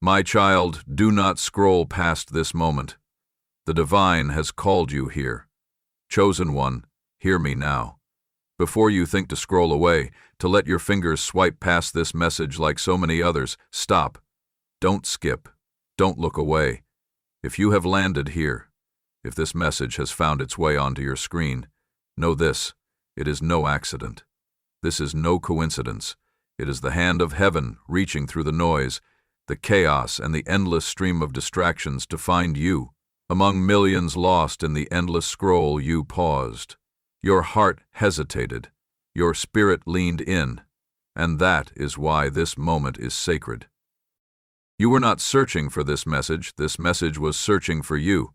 My child, do not scroll past this moment. The divine has called you here. Chosen one, hear me now. Before you think to scroll away, to let your fingers swipe past this message like so many others, stop. Don't skip. Don't look away. If you have landed here, if this message has found its way onto your screen, know this, it is no accident. This is no coincidence. It is the hand of heaven reaching through the noise, the chaos and the endless stream of distractions to find you. Among millions lost in the endless scroll, you paused. Your heart hesitated. Your spirit leaned in. And that is why this moment is sacred. You were not searching for this message was searching for you.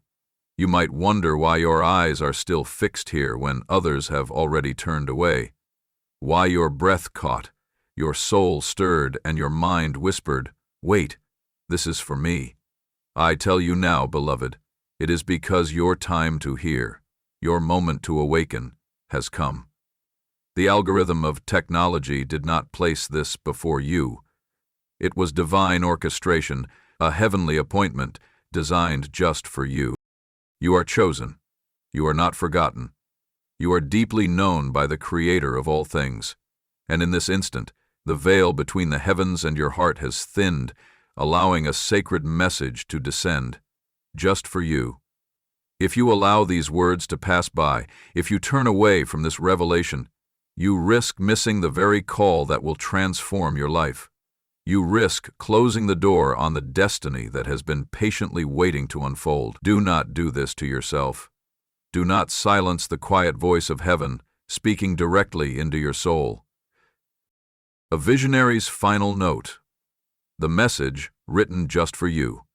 You might wonder why your eyes are still fixed here when others have already turned away. Why your breath caught, your soul stirred, and your mind whispered, "Wait, this is for me." I tell you now, beloved, it is because your time to hear, your moment to awaken, has come. The algorithm of technology did not place this before you. It was divine orchestration, a heavenly appointment designed just for you. You are chosen. You are not forgotten. You are deeply known by the Creator of all things. And in this instant, the veil between the heavens and your heart has thinned, allowing a sacred message to descend, just for you. If you allow these words to pass by, if you turn away from this revelation, you risk missing the very call that will transform your life. You risk closing the door on the destiny that has been patiently waiting to unfold. Do not do this to yourself. Do not silence the quiet voice of heaven, speaking directly into your soul. A visionary's final note. The message written just for you.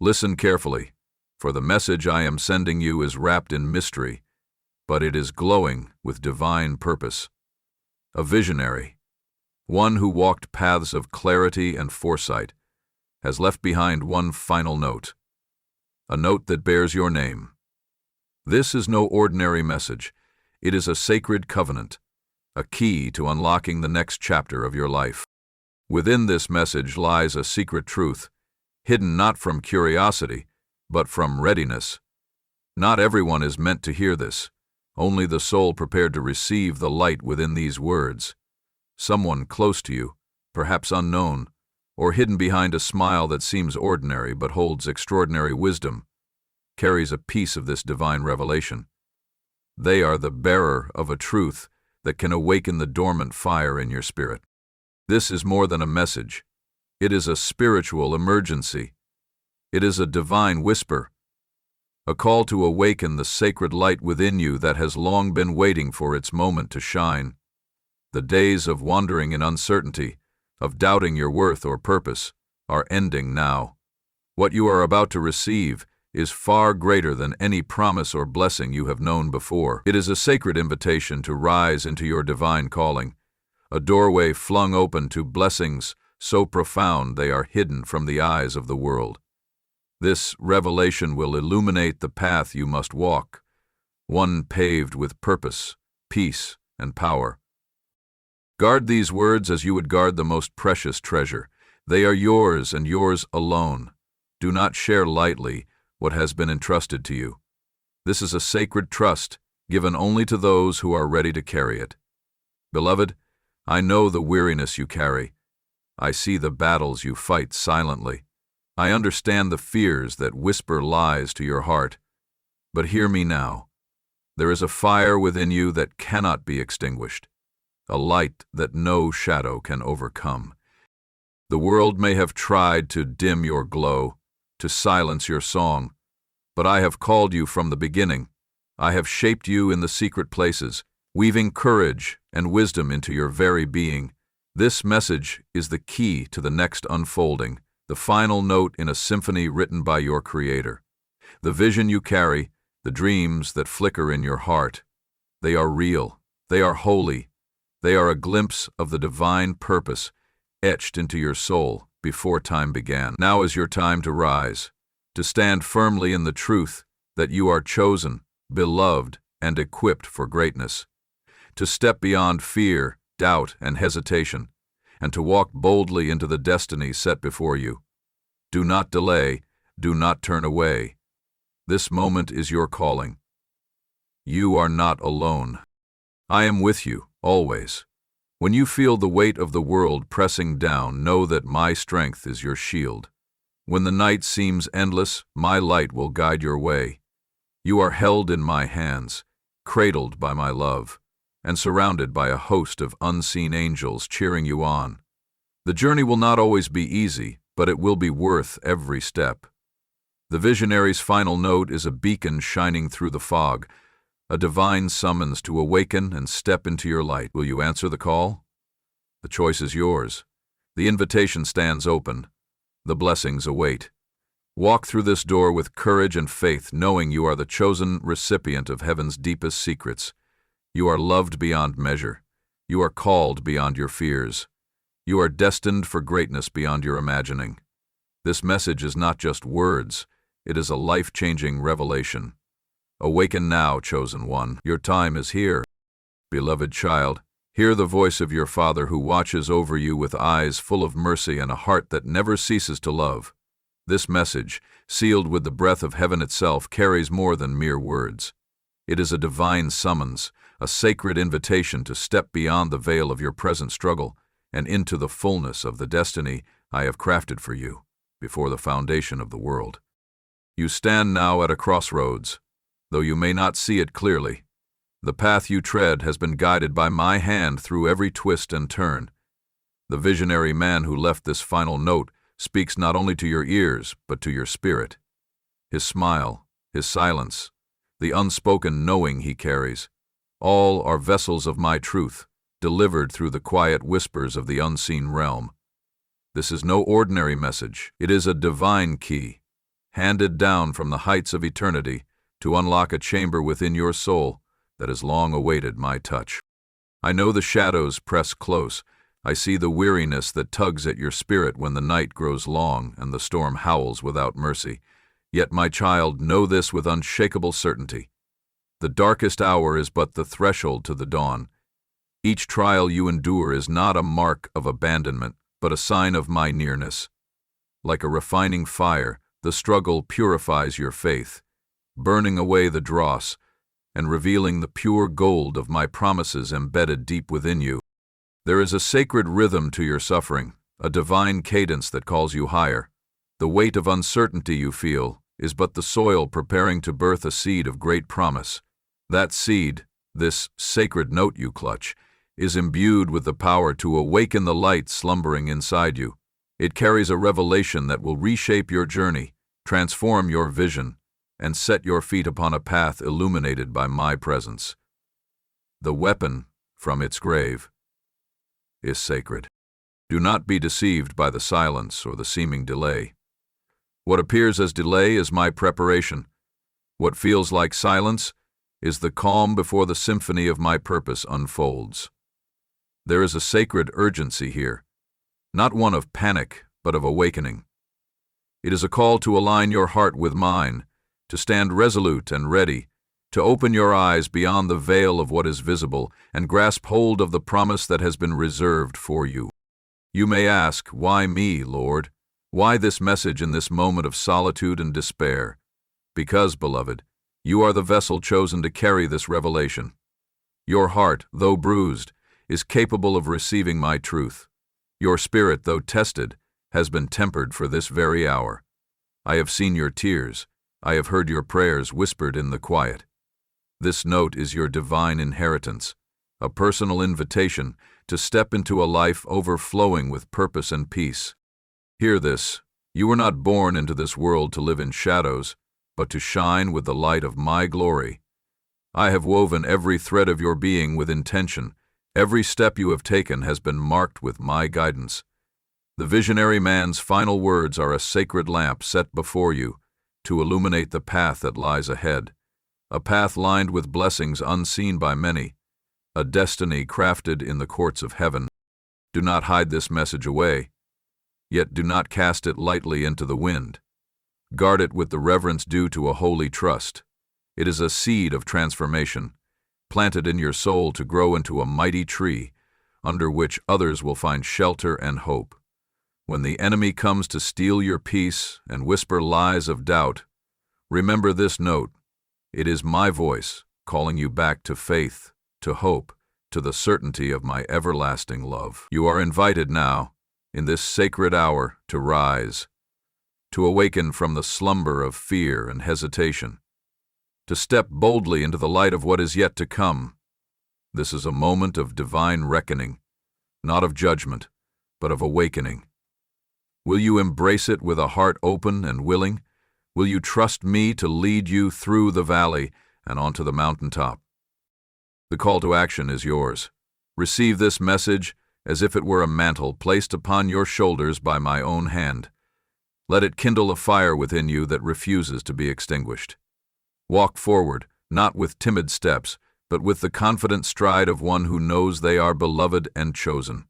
Listen carefully, for the message I am sending you is wrapped in mystery, but it is glowing with divine purpose. A visionary, one who walked paths of clarity and foresight, has left behind one final note, a note that bears your name. This is no ordinary message. It is a sacred covenant, a key to unlocking the next chapter of your life. Within this message lies a secret truth, hidden not from curiosity, but from readiness. Not everyone is meant to hear this, only the soul prepared to receive the light within these words. Someone close to you, perhaps unknown, or hidden behind a smile that seems ordinary but holds extraordinary wisdom, carries a piece of this divine revelation. They are the bearer of a truth that can awaken the dormant fire in your spirit. This is more than a message. It is a spiritual emergency. It is a divine whisper, a call to awaken the sacred light within you that has long been waiting for its moment to shine. The days of wandering in uncertainty, of doubting your worth or purpose, are ending now. What you are about to receive is far greater than any promise or blessing you have known before. It is a sacred invitation to rise into your divine calling, a doorway flung open to blessings so profound they are hidden from the eyes of the world. This revelation will illuminate the path you must walk, one paved with purpose, peace, and power. Guard these words as you would guard the most precious treasure. They are yours and yours alone. Do not share lightly what has been entrusted to you. This is a sacred trust given only to those who are ready to carry it. Beloved, I know the weariness you carry. I see the battles you fight silently. I understand the fears that whisper lies to your heart. But hear me now. There is a fire within you that cannot be extinguished, a light that no shadow can overcome. The world may have tried to dim your glow, to silence your song, but I have called you from the beginning. I have shaped you in the secret places, weaving courage and wisdom into your very being. This message is the key to the next unfolding, the final note in a symphony written by your Creator. The vision you carry, the dreams that flicker in your heart, they are real, they are holy, they are a glimpse of the divine purpose etched into your soul before time began. Now is your time to rise, to stand firmly in the truth that you are chosen, beloved, and equipped for greatness, to step beyond fear, doubt, and hesitation, and to walk boldly into the destiny set before you. Do not delay, do not turn away. This moment is your calling. You are not alone. I am with you, always. When you feel the weight of the world pressing down, know that my strength is your shield. When the night seems endless, my light will guide your way. You are held in my hands, cradled by my love, and surrounded by a host of unseen angels cheering you on. The journey will not always be easy, but it will be worth every step. The visionary's final note is a beacon shining through the fog, a divine summons to awaken and step into your light. Will you answer the call? The choice is yours. The invitation stands open. The blessings await. Walk through this door with courage and faith, knowing you are the chosen recipient of heaven's deepest secrets. You are loved beyond measure. You are called beyond your fears. You are destined for greatness beyond your imagining. This message is not just words, it is a life-changing revelation. Awaken now, chosen one. Your time is here. Beloved child, hear the voice of your Father who watches over you with eyes full of mercy and a heart that never ceases to love. This message, sealed with the breath of heaven itself, carries more than mere words. It is a divine summons, a sacred invitation to step beyond the veil of your present struggle and into the fullness of the destiny I have crafted for you before the foundation of the world. You stand now at a crossroads. Though you may not see it clearly, the path you tread has been guided by my hand through every twist and turn. The visionary man who left this final note speaks not only to your ears, but to your spirit. His smile, his silence, the unspoken knowing he carries, all are vessels of my truth, delivered through the quiet whispers of the unseen realm. This is no ordinary message. It is a divine key, handed down from the heights of eternity to unlock a chamber within your soul that has long awaited my touch. I know the shadows press close. I see the weariness that tugs at your spirit when the night grows long and the storm howls without mercy. Yet, my child, know this with unshakable certainty. The darkest hour is but the threshold to the dawn. Each trial you endure is not a mark of abandonment, but a sign of my nearness. Like a refining fire, the struggle purifies your faith, burning away the dross and revealing the pure gold of my promises embedded deep within you. There is a sacred rhythm to your suffering, a divine cadence that calls you higher. The weight of uncertainty you feel is but the soil preparing to birth a seed of great promise. That seed, this sacred note you clutch, is imbued with the power to awaken the light slumbering inside you. It carries a revelation that will reshape your journey, transform your vision, and set your feet upon a path illuminated by my presence. The weapon from its grave is sacred. Do not be deceived by the silence or the seeming delay. What appears as delay is my preparation. What feels like silence is the calm before the symphony of my purpose unfolds. There is a sacred urgency here, not one of panic, but of awakening. It is a call to align your heart with mine, to stand resolute and ready, to open your eyes beyond the veil of what is visible and grasp hold of the promise that has been reserved for you. You may ask, why me, Lord? Why this message in this moment of solitude and despair? Because, beloved, you are the vessel chosen to carry this revelation. Your heart, though bruised, is capable of receiving my truth. Your spirit, though tested, has been tempered for this very hour. I have seen your tears. I have heard your prayers whispered in the quiet. This note is your divine inheritance, a personal invitation to step into a life overflowing with purpose and peace. Hear this. You were not born into this world to live in shadows, but to shine with the light of my glory. I have woven every thread of your being with intention. Every step you have taken has been marked with my guidance. The visionary man's final words are a sacred lamp set before you to illuminate the path that lies ahead, a path lined with blessings unseen by many, a destiny crafted in the courts of heaven. Do not hide this message away, yet do not cast it lightly into the wind. Guard it with the reverence due to a holy trust. It is a seed of transformation, planted in your soul to grow into a mighty tree, under which others will find shelter and hope. When the enemy comes to steal your peace and whisper lies of doubt, remember this note. It is my voice calling you back to faith, to hope, to the certainty of my everlasting love. You are invited now, in this sacred hour, to rise, to awaken from the slumber of fear and hesitation, to step boldly into the light of what is yet to come. This is a moment of divine reckoning, not of judgment, but of awakening. Will you embrace it with a heart open and willing? Will you trust me to lead you through the valley and onto the mountaintop? The call to action is yours. Receive this message as if it were a mantle placed upon your shoulders by my own hand. Let it kindle a fire within you that refuses to be extinguished. Walk forward, not with timid steps, but with the confident stride of one who knows they are beloved and chosen.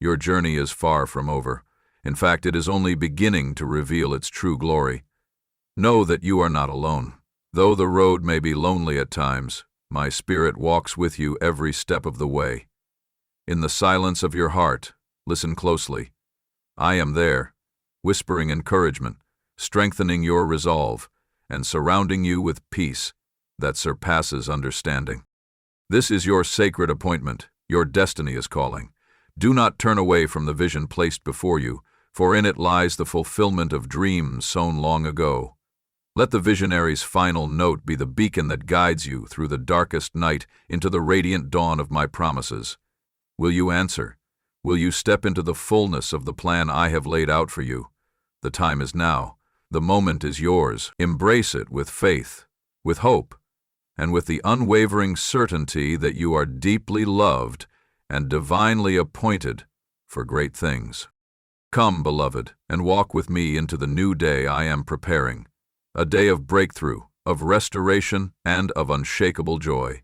Your journey is far from over. In fact, it is only beginning to reveal its true glory. Know that you are not alone. Though the road may be lonely at times, my Spirit walks with you every step of the way. In the silence of your heart, listen closely. I am there, whispering encouragement, strengthening your resolve, and surrounding you with peace that surpasses understanding. This is your sacred appointment. Your destiny is calling. Do not turn away from the vision placed before you, for in it lies the fulfillment of dreams sown long ago. Let the visionary's final note be the beacon that guides you through the darkest night into the radiant dawn of my promises. Will you answer? Will you step into the fullness of the plan I have laid out for you? The time is now. The moment is yours. Embrace it with faith, with hope, and with the unwavering certainty that you are deeply loved and divinely appointed for great things. Come, beloved, and walk with me into the new day I am preparing, a day of breakthrough, of restoration, and of unshakable joy.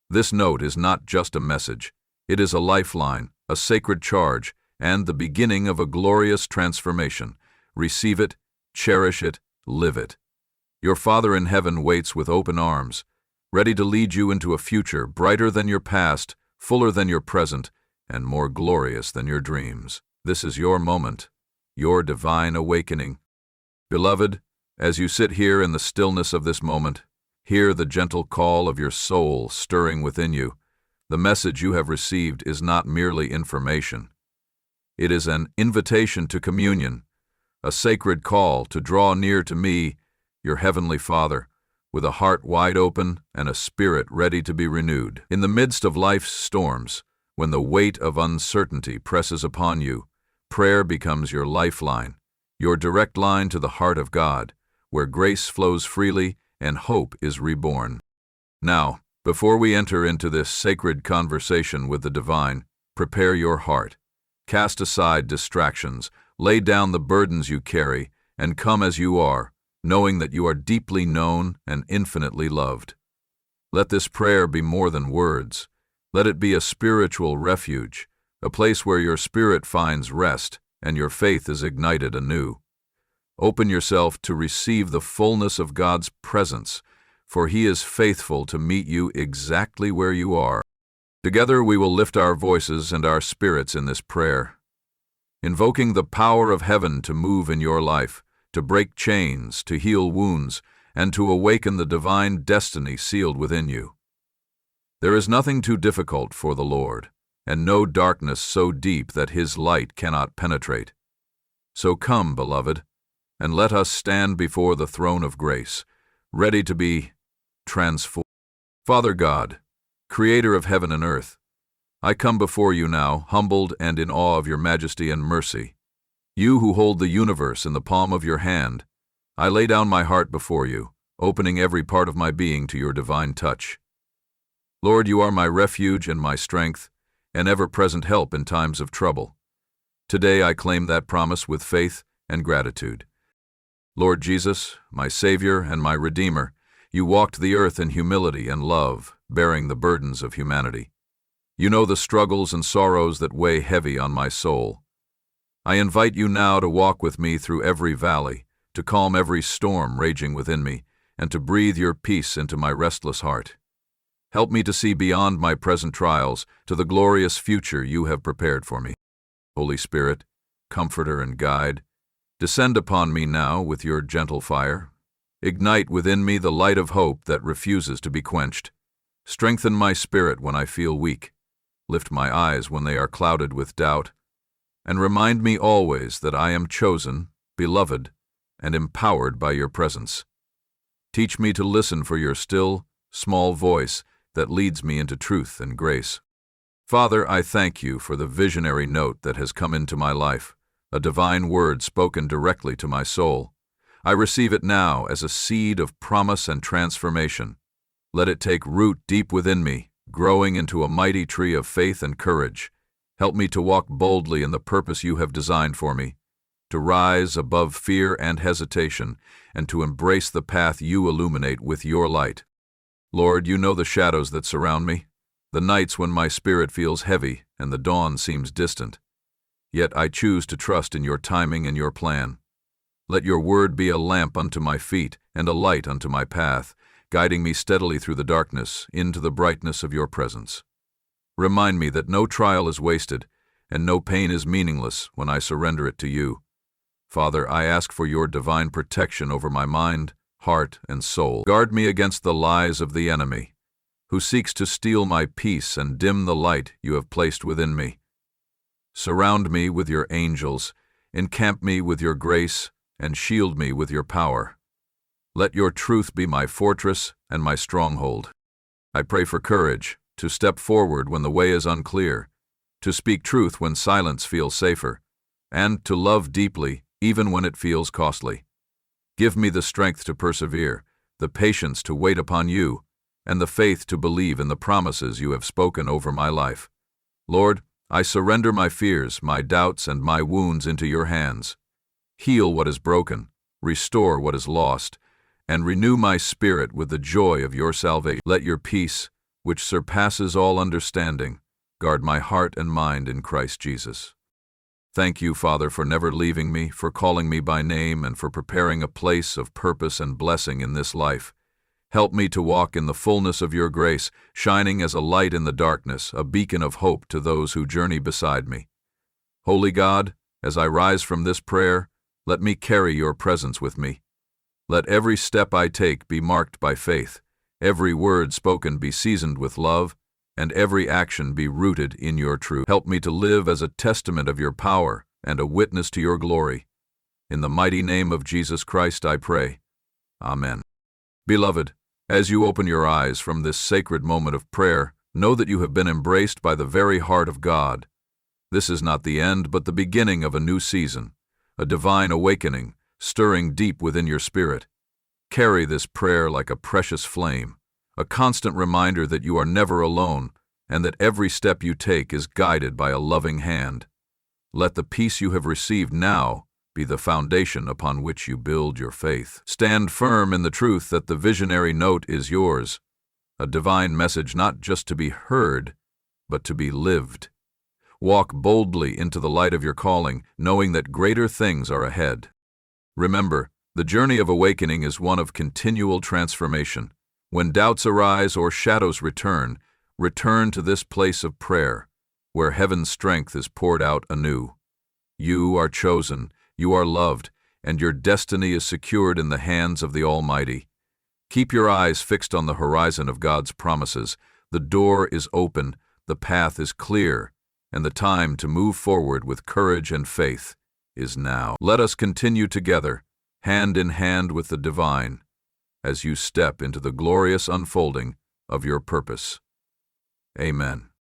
This note is not just a message. It is a lifeline, a sacred charge, and the beginning of a glorious transformation. Receive it, cherish it, live it. Your Father in heaven waits with open arms, ready to lead you into a future brighter than your past, fuller than your present, and more glorious than your dreams. This is your moment, your divine awakening. Beloved, as you sit here in the stillness of this moment, hear the gentle call of your soul stirring within you. The message you have received is not merely information. It is an invitation to communion, a sacred call to draw near to me, your heavenly Father, with a heart wide open and a spirit ready to be renewed. In the midst of life's storms, when the weight of uncertainty presses upon you, prayer becomes your lifeline, your direct line to the heart of God, where grace flows freely and hope is reborn. Now, before we enter into this sacred conversation with the divine, prepare your heart. Cast aside distractions, lay down the burdens you carry, and come as you are, knowing that you are deeply known and infinitely loved. Let this prayer be more than words. Let it be a spiritual refuge, a place where your spirit finds rest and your faith is ignited anew. Open yourself to receive the fullness of God's presence, for He is faithful to meet you exactly where you are. Together we will lift our voices and our spirits in this prayer, invoking the power of heaven to move in your life, to break chains, to heal wounds, and to awaken the divine destiny sealed within you. There is nothing too difficult for the Lord, and no darkness so deep that His light cannot penetrate. So come, beloved, and let us stand before the throne of grace, ready to be transformed. Father God, Creator of heaven and earth, I come before you now, humbled and in awe of your majesty and mercy. You who hold the universe in the palm of your hand, I lay down my heart before you, opening every part of my being to your divine touch. Lord, you are my refuge and my strength, an ever-present help in times of trouble. Today I claim that promise with faith and gratitude. Lord Jesus, my Savior and my Redeemer, you walked the earth in humility and love, bearing the burdens of humanity. You know the struggles and sorrows that weigh heavy on my soul. I invite you now to walk with me through every valley, to calm every storm raging within me, and to breathe your peace into my restless heart. Help me to see beyond my present trials to the glorious future you have prepared for me. Holy Spirit, comforter and guide. Descend upon me now with your gentle fire. Ignite within me the light of hope that refuses to be quenched. Strengthen my spirit when I feel weak. Lift my eyes when they are clouded with doubt. And remind me always that I am chosen, beloved, and empowered by your presence. Teach me to listen for your still, small voice that leads me into truth and grace. Father, I thank you for the visionary note that has come into my life, a divine word spoken directly to my soul. I receive it now as a seed of promise and transformation. Let it take root deep within me, growing into a mighty tree of faith and courage. Help me to walk boldly in the purpose you have designed for me, to rise above fear and hesitation, and to embrace the path you illuminate with your light. Lord, you know the shadows that surround me, the nights when my spirit feels heavy and the dawn seems distant. Yet I choose to trust in your timing and your plan. Let your word be a lamp unto my feet and a light unto my path, guiding me steadily through the darkness into the brightness of your presence. Remind me that no trial is wasted and no pain is meaningless when I surrender it to you. Father, I ask for your divine protection over my mind, heart, and soul. Guard me against the lies of the enemy, who seeks to steal my peace and dim the light you have placed within me. Surround me with your angels, encamp me with your grace, and shield me with your power. Let your truth be my fortress and my stronghold. I pray for courage to step forward when the way is unclear, to speak truth when silence feels safer, and to love deeply even when it feels costly. Give me the strength to persevere, the patience to wait upon you, and the faith to believe in the promises you have spoken over my life. Lord, I surrender my fears, my doubts, and my wounds into your hands. Heal what is broken, restore what is lost, and renew my spirit with the joy of your salvation. Let your peace, which surpasses all understanding, guard my heart and mind in Christ Jesus. Thank you, Father, for never leaving me, for calling me by name, and for preparing a place of purpose and blessing in this life. Help me to walk in the fullness of your grace, shining as a light in the darkness, a beacon of hope to those who journey beside me. Holy God, as I rise from this prayer, let me carry your presence with me. Let every step I take be marked by faith, every word spoken be seasoned with love, and every action be rooted in your truth. Help me to live as a testament of your power and a witness to your glory. In the mighty name of Jesus Christ I pray. Amen. Beloved, as you open your eyes from this sacred moment of prayer, know that you have been embraced by the very heart of God. This is not the end, but the beginning of a new season, a divine awakening, stirring deep within your spirit. Carry this prayer like a precious flame, a constant reminder that you are never alone and that every step you take is guided by a loving hand. Let the peace you have received now be the foundation upon which you build your faith. Stand firm in the truth that the visionary note is yours, a divine message not just to be heard, but to be lived. Walk boldly into the light of your calling, knowing that greater things are ahead. Remember, the journey of awakening is one of continual transformation. When doubts arise or shadows return to this place of prayer, where heaven's strength is poured out anew. You are chosen, you are loved, and your destiny is secured in the hands of the Almighty. Keep your eyes fixed on the horizon of God's promises. The door is open, the path is clear, and the time to move forward with courage and faith is now. Let us continue together, hand in hand with the divine, as you step into the glorious unfolding of your purpose. Amen.